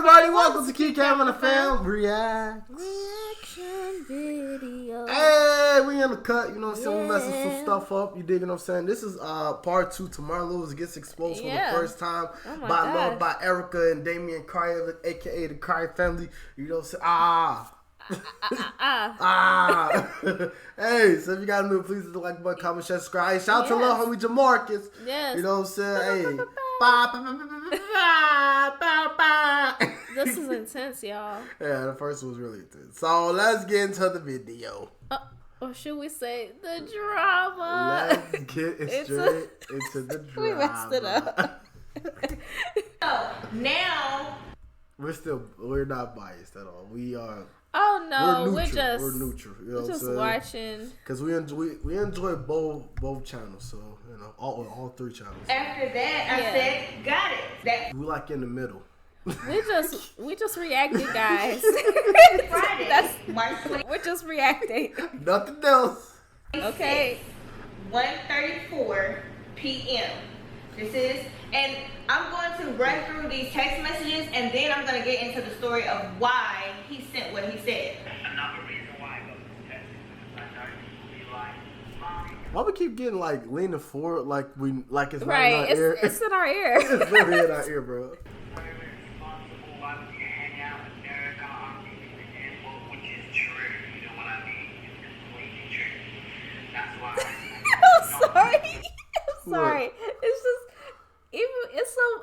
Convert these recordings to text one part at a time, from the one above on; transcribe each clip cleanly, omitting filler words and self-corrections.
everybody, welcome to KKTF Reaction video. Hey, we in the cut, you know what I'm saying? We're messing some stuff up, you digging what I'm saying? This is part 2. Tomorrow Luvd gets exposed for the first time by Erica and Damian Cryer, aka the Cryer family. You know what I'm saying? Hey, so if you got new, please hit the like button, comment, share, subscribe. Hey, shout out to little homie Jamarcus. Yes. You know what I'm saying? Hey. This is intense, y'all. Yeah, the first one was really intense. So let's get into the video. Or should we say the drama? Let's get straight into the drama. We messed it up. So now we're not biased at all. We are. Oh no, we're neutral. You know we're just watching because we enjoy both channels. So you know all 3 channels. After that, I said, got it. That we like in the middle. we just reacted, guys. Friday. That's March 20th. We're just reacting. Nothing else. Okay. 1:34 p.m. This is, and I'm going to run through these text messages, and then I'm going to get into the story of why he sent what he said. Another reason why I got this text is because I know you like, Mommy. Why we keep getting like leaning forward like it's right in our ear? It's in our ear. It's really in our ear, bro. Why would you hang out with Erica on the airport, which is true, you know what I mean? It's completely true. That's why I'm sorry. It's just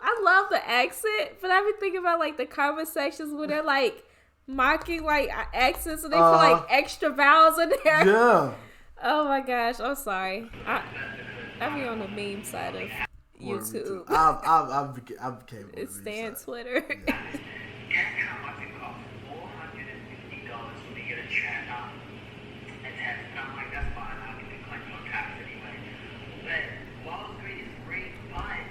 I love the accent, but I've been thinking about like the comment sections where they're like mocking like accents and they put like extra vowels in there. Yeah. Oh my gosh, I'm sorry. I be on the meme side of YouTube. I've became on It's the stay on side. Twitter. guess how much it costs? $450 for me to get a chat up and text. And I'm like, that's fine, I can collect your tax anyway. But Wall Street is free, but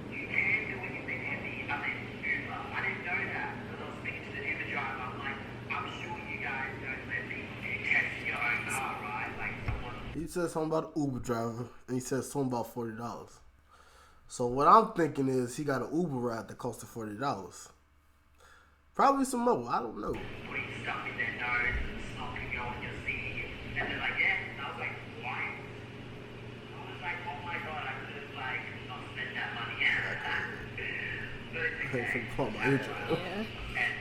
you can do anything in the Uber. I didn't know that because I was speaking to the Uber driver. I'm like, I'm sure you guys don't let people do text in your own car, right? Like someone. He said something about an Uber driver, and he said something about $40. So what I'm thinking is he got an Uber ride that costed $40. Probably some more. I don't know. Putting stuff in their nose and smoking you on your seat. And they're like, yeah. And I was like, why? I was like, oh my god, I could have like not spent that money. But it's okay. From my intro. Yeah. And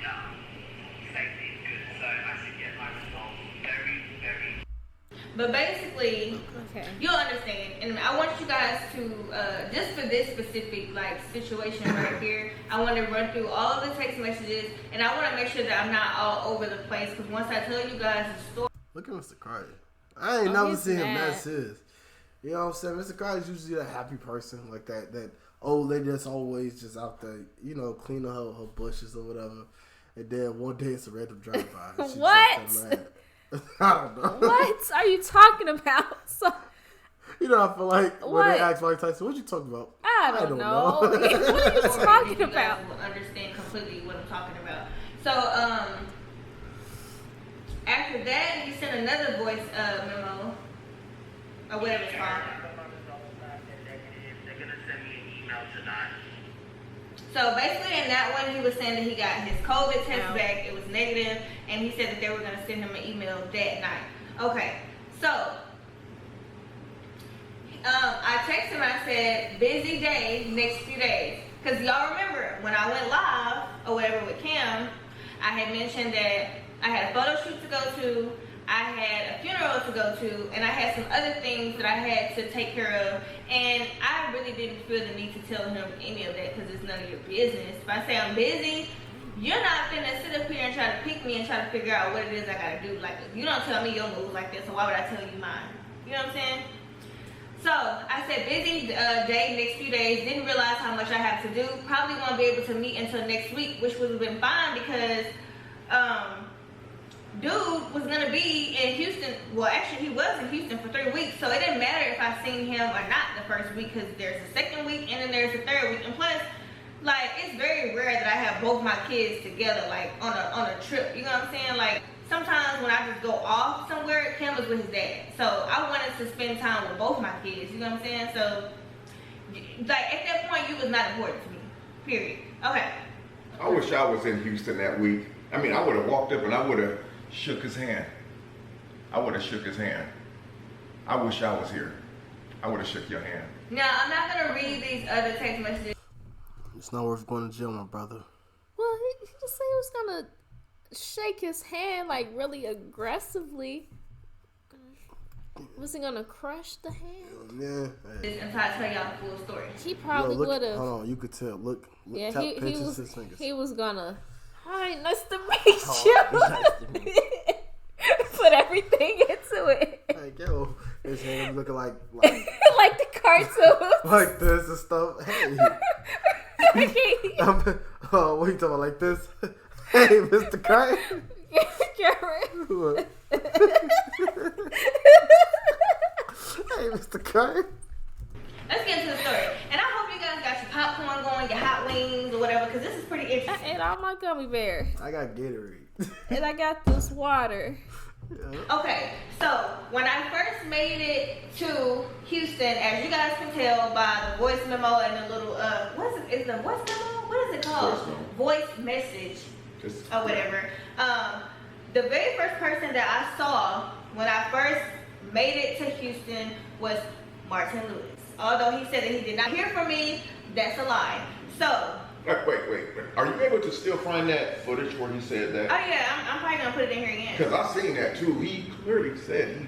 safety is good, so I should get my results very, very. But basically, Okay. you'll understand. And I want you guys to, just for this specific like situation right here, I want to run through all of the text messages, and I want to make sure that I'm not all over the place. Because once I tell you guys the story, Look at Mr. Carter. I ain't never he's seen him mad. that serious. You know what I'm saying? Mr. Carter's usually a happy person, like that old lady that's always just out there, you know, cleaning her bushes or whatever. And then one day it's a random drive-by. She's What? just so mad. I don't know. What are you talking about? So, You know, I feel like when What? they ask Mike Tyson, what you talking about? I don't know. What are you talking you about? guys will understand completely what I'm talking about. So, after that, he sent another voice memo, or whatever it's called. They're gonna send me an email tonight. So basically in that one, he was saying that he got his COVID test back. It was negative, and he said that they were going to send him an email that night. Okay, so I texted him. I said, busy day, next few days. Because y'all remember, when I went live, or whatever with Cam, I had mentioned that I had a photo shoot to go to, I had a funeral to go to, and I had some other things that I had to take care of. And I really didn't feel the need to tell him any of that because it's none of your business. If I say I'm busy, you're not finna sit up here and try to pick me and try to figure out what it is I gotta do. Like, you don't tell me your moves like that, so why would I tell you mine? You know what I'm saying? So I said busy day, next few days. Didn't realize how much I have to do. Probably won't be able to meet until next week, which would have been fine because dude was gonna be in Houston. Well, actually, he was in Houston for 3 weeks, so it didn't matter if I seen him or not the first week because there's a second week and then there's a third week. And plus, like, it's very rare that I have both my kids together, like on a trip. You know what I'm saying? Like, sometimes when I just go off somewhere, Kim was with his dad, so I wanted to spend time with both my kids. You know what I'm saying? So, like, at that point, you was not important to me. Period. Okay. I wish I was in Houston that week. I mean, I would have walked up and I would have shook his hand. I would have shook his hand. I wish I was here. I would have shook your hand. No, I'm not going to read these other text messages. It's not worth going to jail, my brother. Well, he just said he was going to shake his hand, like, really aggressively. Was he going to crush the hand? Yeah. I'm trying to tell y'all the full story. He probably would have. Hold on, you could tell. Look yeah, tap, he was going to. Hi, nice to meet you. Nice to meet you. Put everything into it. Like, yo, his hand looking like like the cartoon. like this and stuff. Hey. What are you talking about? Like this? Hey, Mr. Kite. What? Hey, Mr. Kite. Let's get into the story. And I hope you guys got your popcorn going, your hot wings or whatever, because this is pretty interesting. I ate all my gummy bears. I got Gatorade. And I got this water. Yeah. Okay, so when I first made it to Houston, as you guys can tell by the voice memo and the little, is the voice memo? What is it called? Voice message or whatever. The very first person that I saw when I first made it to Houston was Martin Lewis. Although he said that he did not hear from me, that's a lie. So. Wait. Are you able to still find that footage where he said that? Oh yeah, I'm probably gonna put it in here again. Because I seen that too. He clearly said he.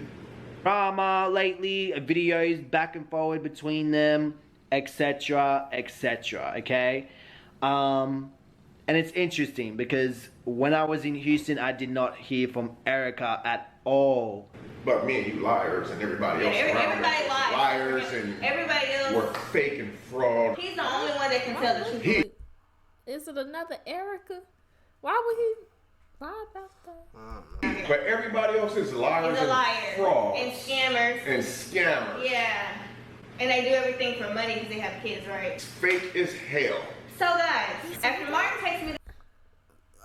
Drama lately, videos back and forward between them, etc., etc. Okay, and it's interesting because when I was in Houston, I did not hear from Erica at all. But me and you liars and everybody else around us everybody lies. liars and everybody else were fake and fraud. He's the only one that can tell the truth. Is it another Erica? Why would he lie about that? But everybody else is liars He's a liar. and frauds. And scammers. Yeah. And they do everything for money because they have kids, right? Fake as hell. So guys, after Martin takes me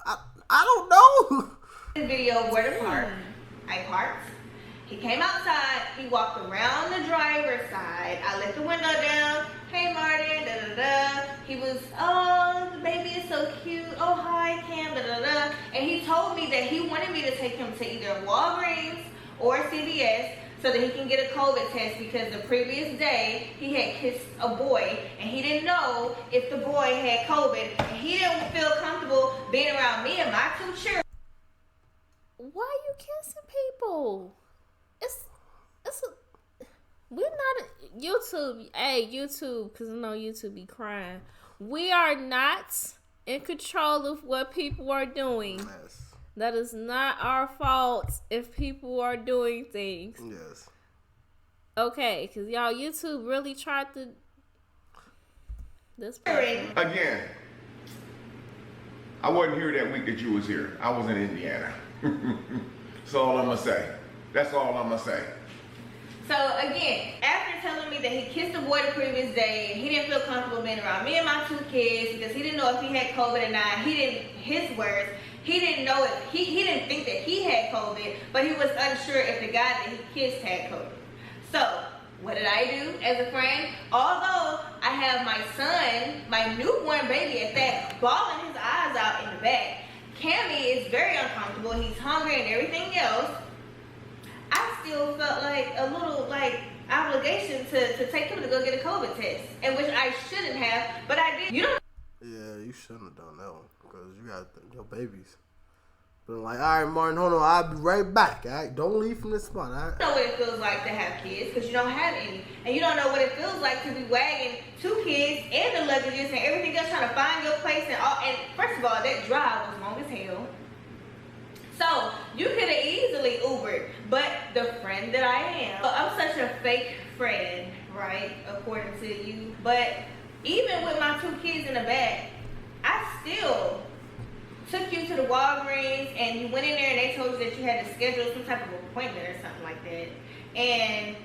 I don't know. the video of where to park, I parked. He came outside, he walked around the driver's side. I let the window down. Hey Martin, da da da. He was, oh, the baby is so cute. Oh, hi Cam, da da da. And he told me that he wanted me to take him to either Walgreens or CVS so that he can get a COVID test because the previous day he had kissed a boy and he didn't know if the boy had COVID and he didn't feel comfortable being around me and my two children. Why are you kissing people? We're not YouTube. Hey, YouTube, because I know YouTube be crying. We are not in control of what people are doing. Yes. That is not our fault if people are doing things. Yes. Okay, because y'all YouTube really tried to. This person. Again, I wasn't here that week that you was here. I was in Indiana. That's all I'm gonna say. That's all I'm gonna say. So again, after telling me that he kissed a boy the previous day, he didn't feel comfortable being around me and my two kids because he didn't know if he had COVID or not. His words, he didn't know if he didn't think that he had COVID, but he was unsure if the guy that he kissed had COVID. So what did I do as a friend? Although I have my son, my newborn baby at that, bawling his eyes out in the back, Cammy is very uncomfortable. He's hungry and everything else. I still felt like a little obligation to take him to go get a COVID test, and which I shouldn't have, but I did. Yeah, you shouldn't have done that one because you got your babies. But like, all right, Martin, hold on, I'll be right back. All right, don't leave from this spot. All right? You know what it feels like to have kids because you don't have any, and you don't know what it feels like to be wagging two kids and the luggages and everything else, trying to find your place and all. And first of all, that drive was long as hell. So you could have easily Ubered, but the friend that I am, I'm such a fake friend, right? According to you. But even with my two kids in the back, I still took you to the Walgreens and you went in there and they told you that you had to schedule some type of appointment or something like that. And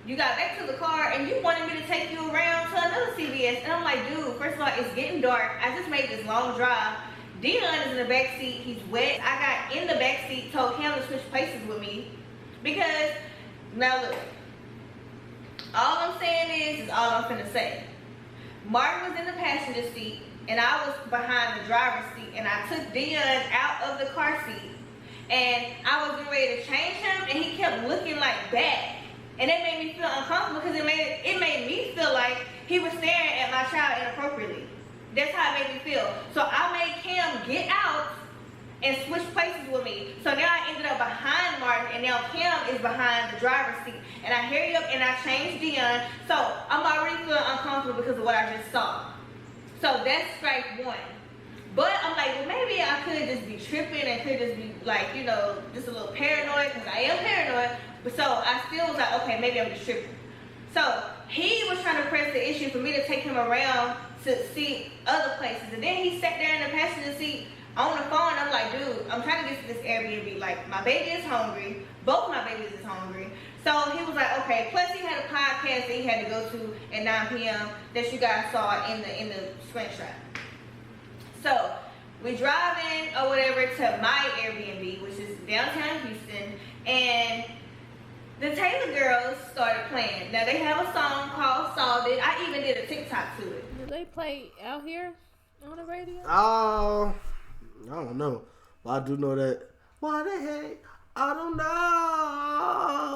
you got back to the car and you wanted me to take you around to another CVS. And I'm like, dude, first of all, it's getting dark. I just made this long drive. Dion is in the back seat. He's wet. I got in the back seat, told him to switch places with me. Because, now look, all I'm saying is all I'm finna say. Martin was in the passenger seat. and I was behind the driver's seat, and I took Dion out of the car seat, and I was getting ready to change him, and he kept looking like back, and it made me feel uncomfortable because it made me feel like he was staring at my child inappropriately. That's how it made me feel. So I made Cam get out and switch places with me. So now I ended up behind Martin, and now Cam is behind the driver's seat. And I hurried up and I changed Dion. So I'm already feeling uncomfortable because of what I just saw. So that's strike one. But I'm like, well, maybe I could just be tripping and could just be like, you know, just a little paranoid, because I am paranoid. But so I still was like, okay, maybe I'm just tripping. So he was trying to press the issue for me to take him around to see other places. And then he sat there in the passenger seat on the phone. I'm like, dude, I'm trying to get to this Airbnb. Like, my baby is hungry. Both my babies is hungry. So he was like, okay. Plus he had a podcast that he had to go to at 9 p.m. that you guys saw in the screenshot. So we drive in or whatever to my Airbnb, which is downtown Houston, and the Taylor girls started playing. Now they have a song called Solve It. I even did a TikTok to it. Do they play out here on the radio? I don't know. Well, I do know that. Why the heck? I don't know.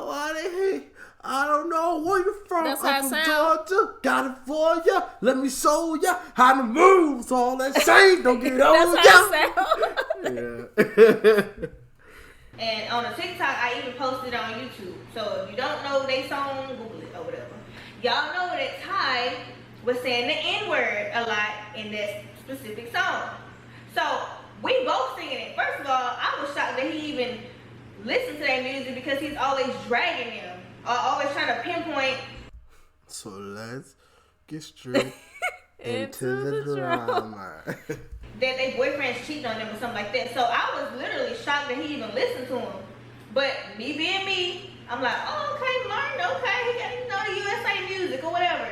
Why the heck? I don't know where you're from. That's how I'm it from sound. Georgia. Got it for ya. Let me show ya how to move. So all that shade don't get on That's how it sound. Yeah. And on a TikTok, I even posted it on YouTube. So if you don't know they song, Google it or whatever. Y'all know that Ty was saying the N-word a lot in that specific song. So we both singing it. First of all, I was shocked that he even listened to that music because he's always dragging them. Or always trying to pinpoint. So let's get straight into the drama. That their boyfriends cheating on them or something like that. So I was literally shocked that he even listened to him. But me being me, I'm like, oh, okay, Martin, okay, he got, you know, the USA music or whatever.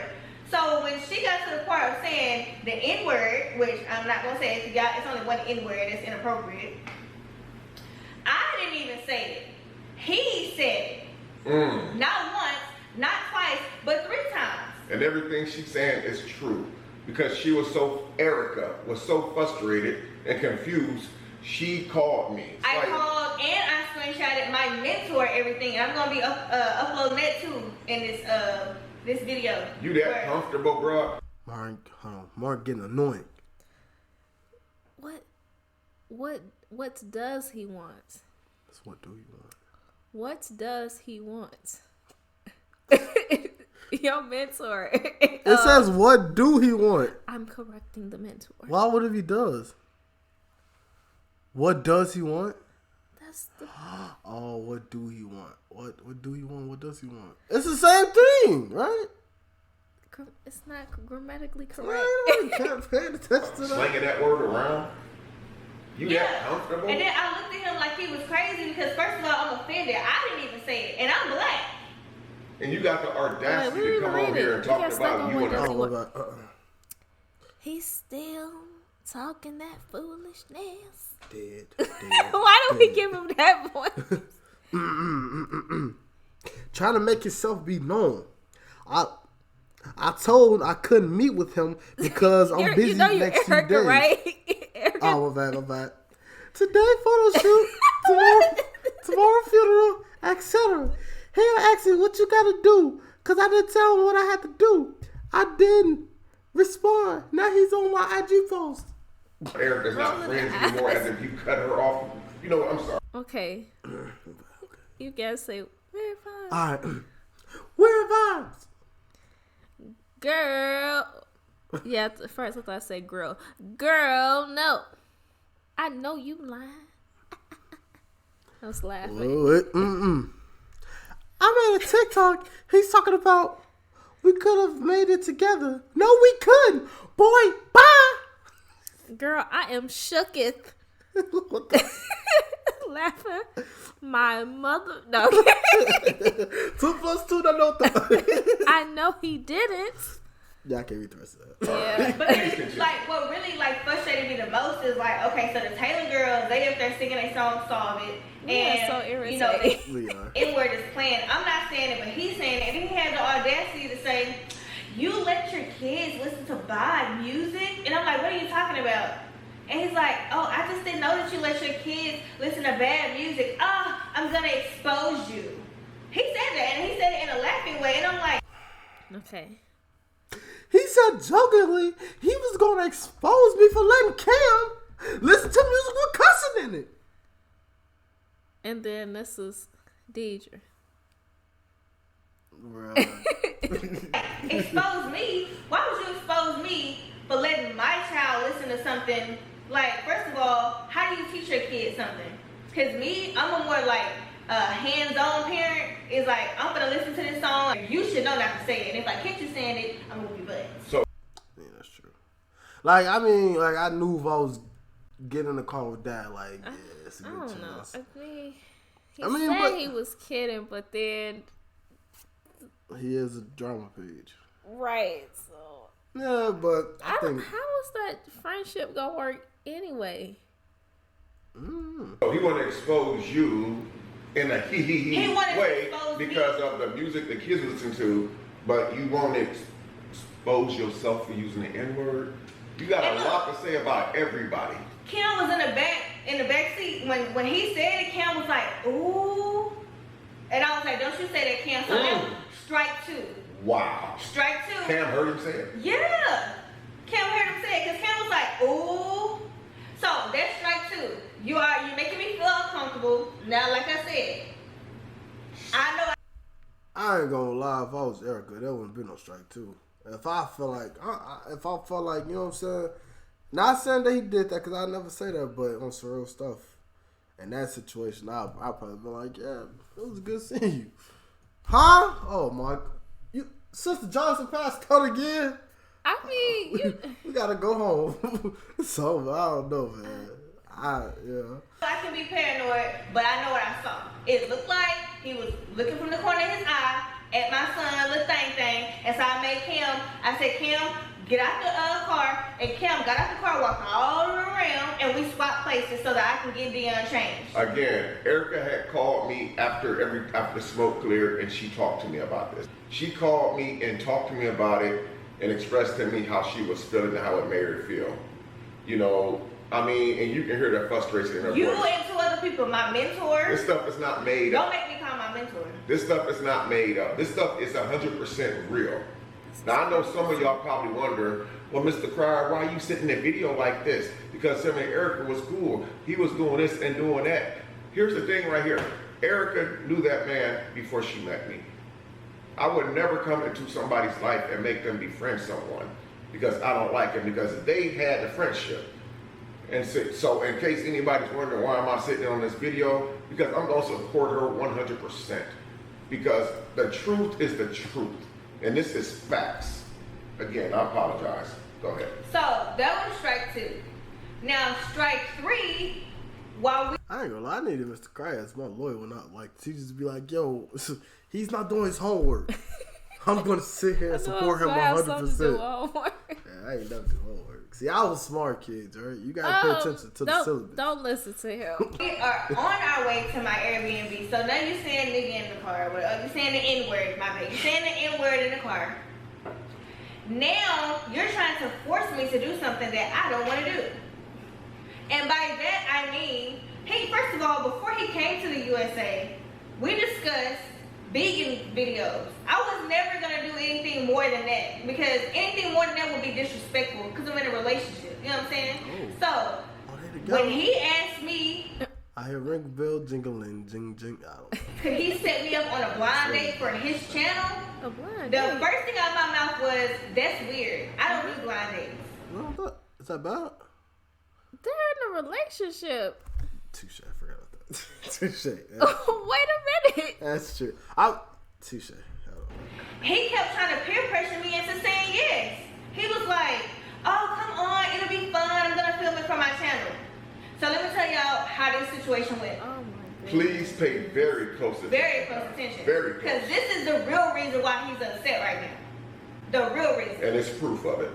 So when she got to the part of saying the N-word, which I'm not going to say it, it's only one N-word that's inappropriate. I didn't even say it. He said it. Not once, not twice, but 3 times. And everything she's saying is true. Because Erica was so frustrated and confused, she called me. I called and I screenshotted my mentor, everything. And I'm going to be uploading that too in this video. You that comfortable, bro? Mark getting annoying. What does he want? That's what do you want? What does he want? Your mentor. It says, what do he want? I'm correcting the mentor. Why would if he does? What does he want? That's the... Oh, what do he want? What do he want? What does he want? It's the same thing, right? It's not grammatically correct. Can't pay attention to that. Slinging that word around? You yeah. that comfortable? And then I looked at him like he was crazy because first of all, I'm offended. I didn't even say it. And I'm black. And you got the audacity to come over here and talk about you and I. He's still talking that foolishness. Dead. Why don't we give him that voice? Trying to make yourself be known. I told I couldn't meet with him because I'm busy next few days. Right? Oh, my bad. Today photo shoot, tomorrow funeral, etc. He asked me what you gotta do, cause I didn't tell him what I had to do. I didn't respond. Now he's on my IG post. Erica's not friends anymore as if you cut her off. You know what? I'm sorry. Okay. You guys say, where vibes? All right. Where vibes? Girl. Yeah, first I thought I said girl. Girl, no. I know you lying. I was laughing. I made a TikTok. He's talking about we could have made it together. No, we couldn't. Boy, bye. Girl, I am shooketh. Laughing. My mother. No. 2 + 2, no. I know he didn't. Yeah, I can't read the rest of that. Yeah. But then, like, what really, like, frustrated me the most is, like, okay, so the Taylor girls, they up there singing their song, Solve It. And, so irritating. you know, N-word is playing. I'm not saying it, but he's saying it. And he had the audacity to say, you let your kids listen to bad music? And I'm like, what are you talking about? And he's like, oh, I just didn't know that you let your kids listen to bad music. Oh, I'm gonna expose you. He said that, and he said it in a laughing way, and I'm like, okay. He said jokingly he was gonna expose me for letting Cam listen to music with cussing in it. And then this is Deidre. Expose me? Why would you expose me for letting my child listen to something? Like, first of all, how do you teach your kids something? Because me, I'm a more like hands-on parent. Is like, I'm gonna listen to this song. You should know not to say it. And if I catch you saying it, I'm gonna be butt. So yeah, that's true. Like, I mean, like, I knew if I was getting in the car with Dad, like, yeah, it's a good chance. I mean, he said he was kidding, but then he is a drama page. Right, so yeah, but I think how is that friendship gonna work anyway? So he want to expose you in a he way because of the music the kids listen to, but you won't expose yourself for using the N-word. You got a lot to say about everybody. Cam was in the back seat when he said it. Cam was like, ooh, and I was like, don't you say that, Cam? So that was strike 2. Wow. Strike 2. Cam heard him say it? Yeah. Cam heard him say it because Cam was like, ooh. So that's strike 2. You're making me feel uncomfortable. Now, like I said, I know. I ain't gonna lie. If I was Erica, there wouldn't be no strike 2. If I feel like, you know what I'm saying. Not saying that he did that, because I never say that, but on some real stuff. In that situation, I'll probably be like, yeah, it was good seeing you. Huh? Oh, my. Sister Johnson passed out again? I mean, we gotta go home. So, I don't know, man. I can be paranoid, but I know what I saw. It looked like he was looking from the corner of his eye at my son, little thing. And so I made Cam, I said, Cam, get out the car. And Cam got out the car, walking all around, and we swapped places so that I can get Dion changed. Again, Erica had called me after the smoke cleared, and she talked to me about this. She called me and talked to me about it and expressed to me how she was feeling and how it made her feel. You know, I mean, and you can hear that frustration in her voice. You and 2 other people, my mentors. This stuff is not made up. Don't make me call my mentor. This stuff is not made up. This stuff is 100% real. Now, I know some of y'all probably wonder, well, Mr. Cryer, why are you sitting in a video like this? Because him and Erica was cool. He was doing this and doing that. Here's the thing right here. Erica knew that man before she met me. I would never come into somebody's life and make them befriend someone because I don't like him, because they had the friendship. And so in case anybody's wondering why am I sitting on this video, because I'm going to support her 100%. Because the truth is the truth. And this is facts. Again, I apologize. Go ahead. So that was strike 2. Now strike 3, while we... I ain't gonna lie, I needed Mr. Cryer as my lawyer when I like, she just be like, yo, he's not doing his homework. I'm gonna sit here and support him 100%. Yeah, I ain't never do homework. See, I was smart kids, right? You gotta pay attention to the syllabus. Don't listen to him. We are on our way to my Airbnb. So now you're saying nigga in the car. You're saying the N-word, my bad. You're saying the N-word in the car. Now you're trying to force me to do something that I don't want to do. And by that I mean, first of all, before he came to the USA, we discussed vegan videos. I was never going to do anything more than that, because anything more than that would be disrespectful, because I'm in a relationship. You know what I'm saying? So, when he asked me... I hear ring bell, jingling, jing, jing. I don't know. Could he set me up on a blind date for his channel? A blind The date? first thing out of my mouth was, that's weird. I don't do blind dates. No, is that bad? They're in a relationship. Touche, I forgot about that. Touche. Wait a minute. That's true. Touche. He kept trying to peer pressure me into saying yes. He was like, oh, come on, it'll be fun. I'm going to film it for my channel. So let me tell y'all how this situation went. Oh my goodness. Please pay very close attention. Very close attention. Very close. Because this is the real reason why he's upset right now. The real reason. And it's proof of it.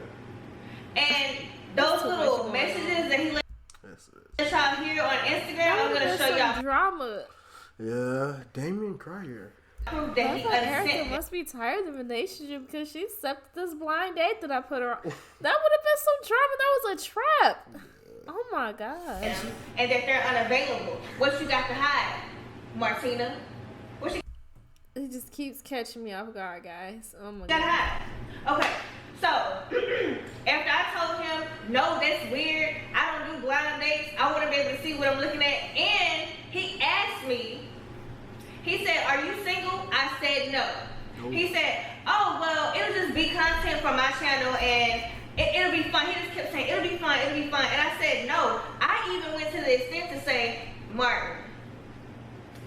And those little messages that he let y'all hear on Instagram, I'm going to show y'all. Drama. Yeah, Damien Cryer. Proof that he Erica must be tired of the relationship because she accepted this blind date that I put her on. That would have been some drama. That was a trap. Oh my gosh. And that they're unavailable. What you got to hide, Martina? What you It just keeps catching me off guard, guys. Oh my got to god. hide? Okay. So, after I told him, no, that's weird. I don't do blind dates. I want to be able to see what I'm looking at. And he asked me, he said, are you single? I said no. Nope. He said, oh, well, it'll just be content for my channel and it'll be fun. He just kept saying, it'll be fun, it'll be fun. And I said no. I even went to the extent to say, Martin,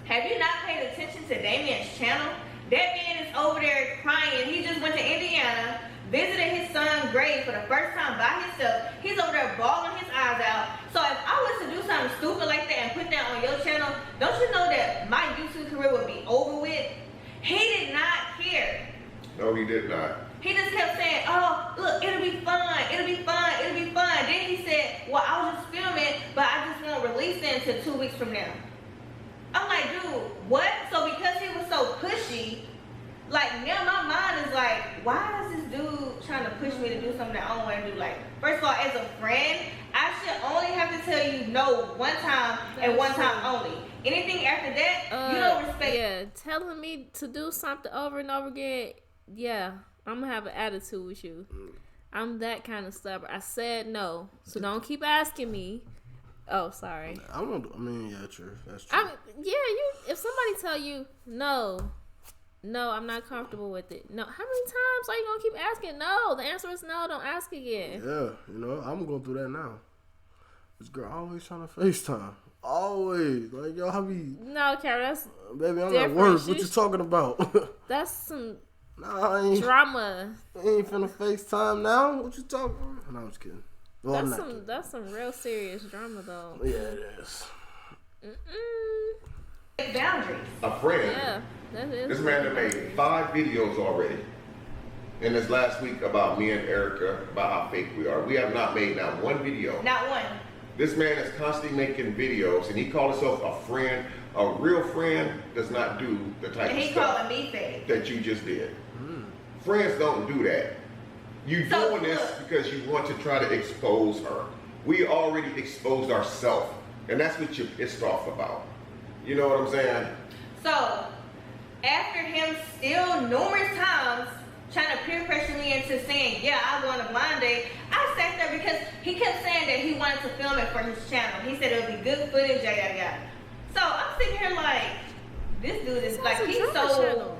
have you not paid attention to Damien's channel? That man is over there crying. He just went to Indiana, visited his son's grave for the first time by himself. He's over there bawling his eyes out. So if I was to do something stupid like that and put that on your channel, don't you know that my YouTube career would be over with? He did not care. No, he did not. He just kept saying, oh, look, it'll be fun, it'll be fun, it'll be fun. Then he said, well, I was just filming, but I just won't release it until 2 weeks from now. I'm like, dude, what? So because he was so pushy, like now my mind is like, why is this dude trying to push me to do something that I don't want to do? Like, first of all, as a friend, I should only have to tell you no one time and one time only. Anything after that, you don't respect. Yeah, telling me to do something over and over again, yeah, I'm gonna have an attitude with you. I'm that kind of stubborn. I said no, so don't keep asking me. Oh, sorry. I mean, yeah, true. That's true. If somebody tell you no, I'm not comfortable with it. No, how many times are you gonna keep asking? No, the answer is no. Don't ask again. Yeah, I'm going through that now. This girl always trying to FaceTime. Always. Like, yo, how be... No, Kara, that's baby, I'm at work. What you talking about? That's some I ain't... drama. I ain't finna FaceTime now. What you talking about? No, I'm just kidding. Well, that's some real serious drama, though. Yeah, it is. Boundaries. A friend. Yeah, that is. This man that made 5 videos already. In this last week about me and Erica, about how fake we are. We have not made not one video. Not one. This man is constantly making videos, and he called himself a friend. A real friend does not do the type of stuff calling me fake that you just did. Friends don't do that. You doing this because you want to try to expose her. We already exposed ourselves, and that's what you're pissed off about. You know what I'm saying? So, after him still numerous times trying to peer pressure me into saying, yeah, I'll go on a blind date, I sat there because he kept saying that he wanted to film it for his channel. He said it would be good footage, yada, yada, yada. So, I'm sitting here like, this dude is like, he's so... channel.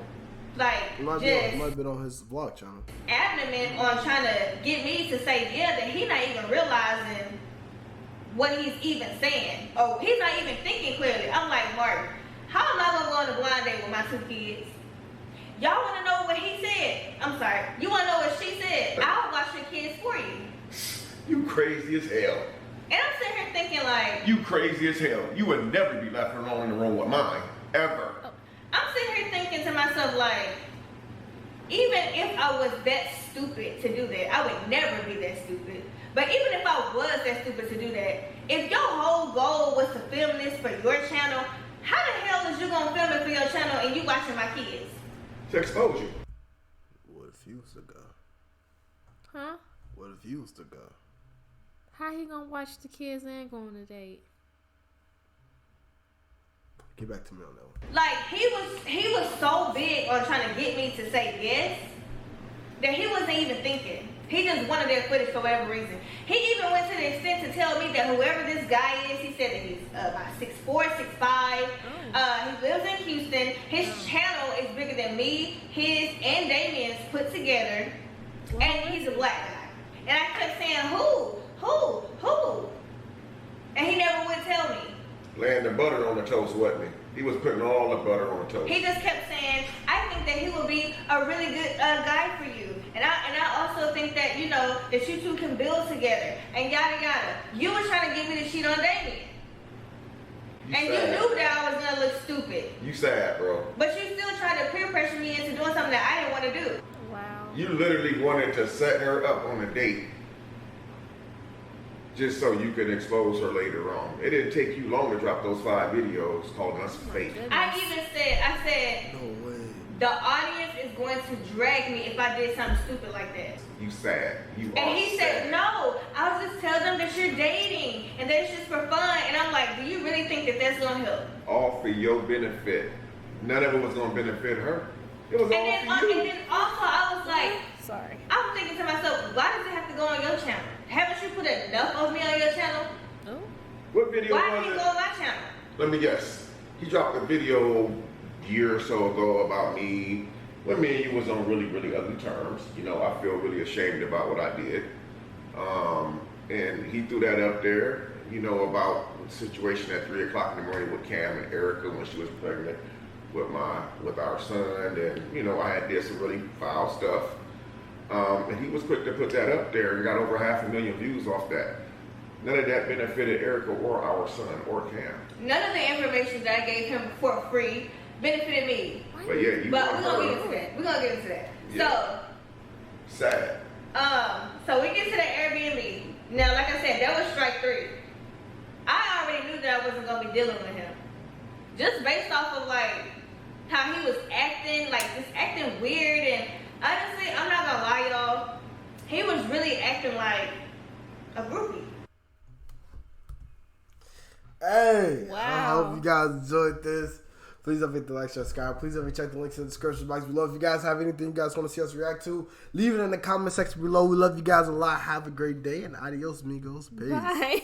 Like, might be on his vlog channel. Adamant on trying to get me to say, yeah, that he's not even realizing what he's even saying. Oh, he's not even thinking clearly. I'm like, Martin, how am I gonna go on a blind date with my 2 kids? Y'all wanna know what he said? I'm sorry. You wanna know what she said? I'll watch your kids for you. You crazy as hell. And I'm sitting here thinking like, You crazy as hell. You would never be left alone in the room with mine. Ever. I'm sitting here thinking to myself like, even if I was that stupid to do that, I would never be that stupid. But even if I was that stupid to do that, if your whole goal was to film this for your channel, how the hell is you gonna film it for your channel and you watching my kids? To expose you. What if you was to go? Huh? What if you was to go? How he gonna watch the kids and go on a date? Get back to me on that one. Like he was so big on trying to get me to say yes that he wasn't even thinking. He just wanted that footage for whatever reason. He even went to the extent to tell me that whoever this guy is, he said that he's about 6'4", 6'5". He lives in Houston. His channel is bigger than me, his, and Damien's put together. And he's a black guy. And I kept saying, who? And he never would tell me. Laying the butter on the toast, wasn't he? He was putting all the butter on the toast. He just kept saying, I think that he will be a really good guy for you. And I also think that, that you two can build together. And yada yada. You were trying to get me to cheat on Damien. And you knew that I was going to look stupid. You sad, bro. But you still tried to peer pressure me into doing something that I didn't want to do. Wow. You literally wanted to set her up on a date just so you could expose her later on. It didn't take you long to drop those 5 videos calling us fake. I said, No way. the audience is going to drag me if I did something stupid like that. You sad. And he said, no, I was just telling them that you're dating and that it's just for fun. And I'm like, do you really think that that's going to help? All for your benefit. None of it was going to benefit her. It was all for you. And then also I was like, sorry. I'm thinking to myself, why does it have to go on your channel? Haven't you put enough of me on your channel? Oh. What video why was did it? he go on my channel? Let me guess. He dropped a video a year or so ago about me. When me and you was on really, really ugly terms. You know, I feel really ashamed about what I did. And he threw that up there, you know, about the situation at 3 o'clock in the morning with Cam and Erica when she was pregnant with our son. And, you know, I had did some really foul stuff. And he was quick to put that up there and got over 500,000 views off that. None of that benefited Erica or our son or Cam. None of the information that I gave him for free benefited me. But yeah, we're gonna get into that. We're gonna get into that. Yeah. Sad. So we get to the Airbnb. Now, like I said, that was strike 3. I already knew that I wasn't gonna be dealing with him. Just based off of like how he was acting, like just acting weird, and honestly, I'm not gonna lie, y'all. He was really acting like a groupie. Hey, wow. I hope you guys enjoyed this. Please don't forget to like, share, subscribe. Please don't forget to check the links in the description box below. If you guys have anything you guys want to see us react to, leave it in the comment section below. We love you guys a lot. Have a great day, and adios, amigos. Peace. Bye.